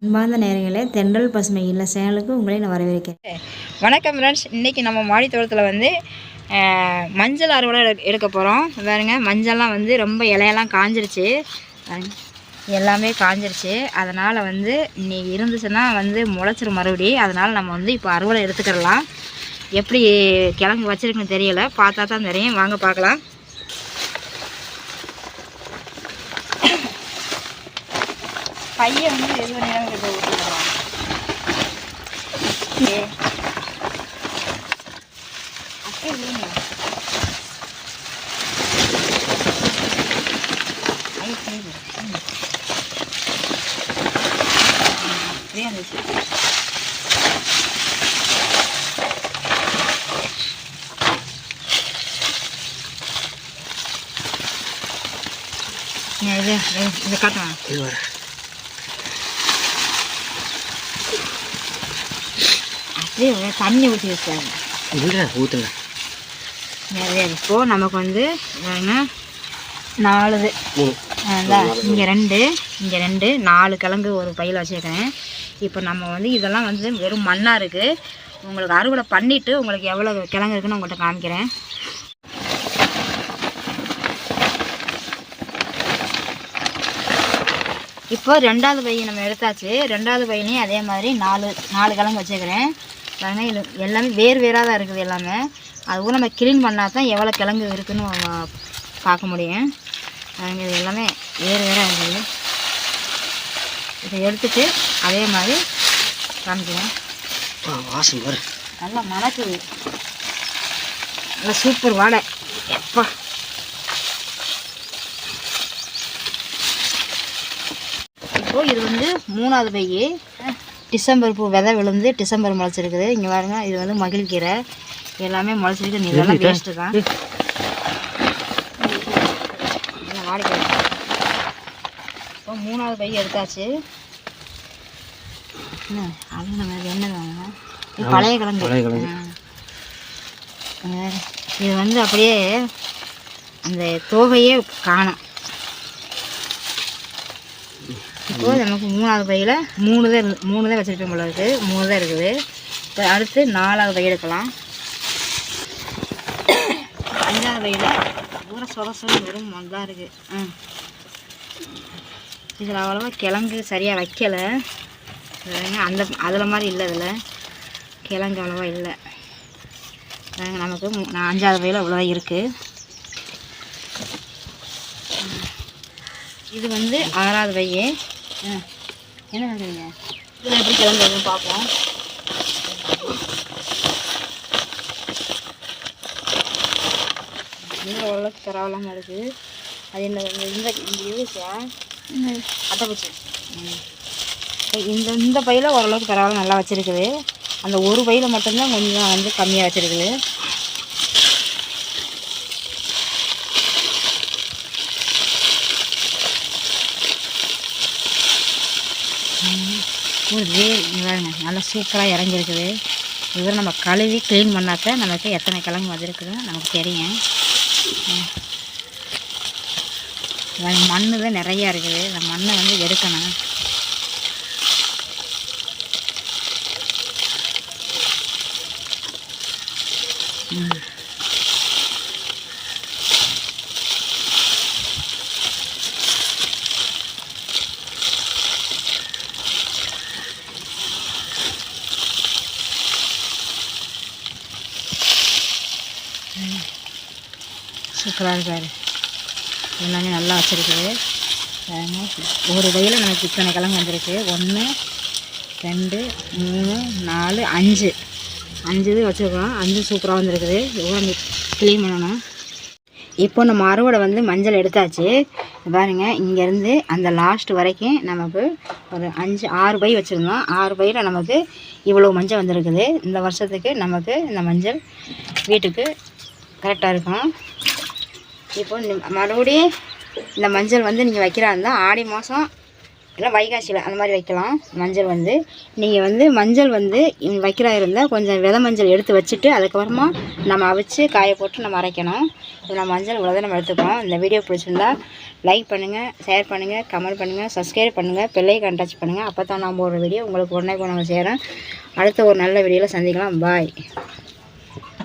அன்பார்ந்த நேயர்களே, தென்றல் பசுமை இல்ல சேனலுக்கு உங்களை நான் வரவேற்கிறேன். வணக்கம் ஃப்ரெண்ட்ஸ். இன்றைக்கி நம்ம மாடி தோட்டத்தில் வந்து மஞ்சள் அறுவடை எடுக்க போகிறோம். பாருங்க, மஞ்சள்லாம் வந்து ரொம்ப இலையெல்லாம் காஞ்சிருச்சு, எல்லாமே காஞ்சிருச்சு. அதனால் வந்து இன்னைக்கு இருந்துச்சுன்னா வந்து முளைச்சிரும் மறுபடி. அதனால் நம்ம வந்து இப்போ அறுவடை எடுத்துக்கிடலாம். எப்படி கிழங்கு வச்சிருக்குன்னு தெரியல, பார்த்தா தான் தெரியும். வாங்க பார்க்கலாம். பையன் வந்து எது பண்ணியாலும் கிட்ட ஊற்றிடலாம். அப்படியே இல்லைங்க, அப்படியே இருந்துச்சு. இது காட்டுவேன். அப்படியே தண்ணி ஊற்றி வச்சாங்க ஊற்றுங்க. நிறைய இப்போது நமக்கு வந்து 4 இங்கே ரெண்டு 4 கிழங்கு ஒரு பையில் வச்சுருக்கேன். இப்போ நம்ம வந்து இதெல்லாம் வந்து வெறும் மண்ணாக இருக்குது. உங்களுக்கு அறுவடை பண்ணிவிட்டு உங்களுக்கு எவ்வளோ கிழங்கு இருக்குன்னு உங்கள்கிட்ட காமிக்கிறேன். இப்போ 2வது பை நம்ம எடுத்தாச்சு. 2வது பையிலையும் அதே மாதிரி 4 கிழங்கு வச்சுக்கிறேன். பாருங்க, இது எல்லாமே வேறாக தான் இருக்குது எல்லாமே. அதுவும் நம்ம க்ளீன் பண்ணால் தான் எவ்வளோ கிழங்கு இருக்குதுன்னு பார்க்க முடியும். இது எல்லாமே வேறாக இருக்குது. இதை எடுத்துட்டு அதே மாதிரி காமிக்கிறேன். வாசம் வரும், நல்லா மணக்குது, நல்லா சூப்பர் வாடை. எப்பா இப்போது இது வந்து 3வது பை. டிசம்பர் பூ விதை விழுந்து டிசம்பர் முளைச்சிருக்குது. இங்கே பாருங்க, இது வந்து மகிழ்கீரை எல்லாமே முளைச்சிருக்கு. நீ இதெல்லாம் வேஸ்ட்டு தான். வாடிக்கை இப்போ 3வது பை எடுத்தாச்சு. அது நம்ம என்னதாங்க, இது பழைய கிழங்கு. இது வந்து அப்படியே அந்த தோகையே காணும். இப்போது நமக்கு 3வது பையில் 3 தான் வச்சுருப்பேன் போல இருக்குது. 3 தான் இருக்குது. இப்போ அடுத்து 4வது பை எடுக்கலாம். 5வது பையில் தூரம் சொல வெறும் தான் இருக்குது. இதில் அவ்வளோவா கிழங்கு சரியாக வைக்கலை. அதில் மாதிரி இல்லை, இதில் கிழங்கு அவ்வளோவா இல்லை. நமக்கு 5வது பையில் அவ்வளோதான் இருக்குது. இது வந்து 6வது பை. என்ன பண்ணுறீங்க, இதில் எப்படி கிழங்கு வருதுன்னு பார்ப்போம். இங்கே ஓரளவுக்கு பரவாயில்லாமல் இருக்குது. அது இந்த யூஸா அட்டைப்பூச்சி. இந்த பையில் ஓரளவுக்கு பரவாயில்ல, நல்லா வச்சுருக்குது. அந்த ஒரு பையில் மட்டும்தான் கொஞ்சம் வந்து கம்மியாக வச்சுருக்குது. நல்லா சூப்பராக இறங்கியிருக்குது. இது நம்ம கழுவி க்ளீன் பண்ணாக்க நமக்கு எத்தனை கிழங்கு வந்துருக்குதுன்னு நமக்கு தெரியும். மண் தான் நிறையா இருக்குது. அந்த மண்ணை வந்து எடுக்கணும். சூப்பராக இருக்காரு. எல்லாமே நல்லா வச்சுருக்குது. ஒரு பையில் நமக்கு இத்தனை கிழங்கு வந்திருக்கு. 1 2 3 4 5 இது வச்சுருக்கோம். 5 சூப்பராக வந்துருக்குது. எவ்வளோ க்ளீன் பண்ணணும். இப்போ நம்ம அறுவடை வந்து மஞ்சள் எடுத்தாச்சு. பாருங்க, இங்கேருந்து அந்த லாஸ்ட் வரைக்கும் நமக்கு ஒரு 6 பை வச்சுருந்தோம். 6 பையில் நமக்கு இவ்வளோ மஞ்சள் வந்திருக்குது. இந்த வருஷத்துக்கு நமக்கு இந்த மஞ்சள் வீட்டுக்கு கரெக்டாக இருக்கும். இப்போ மறுபடியும் இந்த மஞ்சள் வந்து நீங்கள் வைக்கிறா இருந்தால் ஆடி மாதம் இல்லை வைகாசியில் அந்த மாதிரி வைக்கலாம். மஞ்சள் வந்து நீங்கள் வந்து மஞ்சள் வந்து வைக்கிறா இருந்தால் கொஞ்சம் விதை மஞ்சள் எடுத்து வச்சுட்டு அதுக்கப்புறமா நம்ம அவிச்சு காய போட்டு நம்ம அரைக்கணும். இப்போ நம்ம மஞ்சள் இவ்வளோ தான் நம்ம எடுத்துக்கிறோம். இந்த வீடியோ பிடிச்சிருந்தா லைக் பண்ணுங்கள், ஷேர் பண்ணுங்கள், கமெண்ட் பண்ணுங்கள், சப்ஸ்கிரைப் பண்ணுங்கள், பெல்லைக்கான் டச் பண்ணுங்கள். அப்போ தான் நான் போடுற வீடியோ உங்களுக்கு உடனே நம்ம சேரேன். அடுத்த ஒரு நல்ல வீடியோவில் சந்திக்கலாம். பாய்.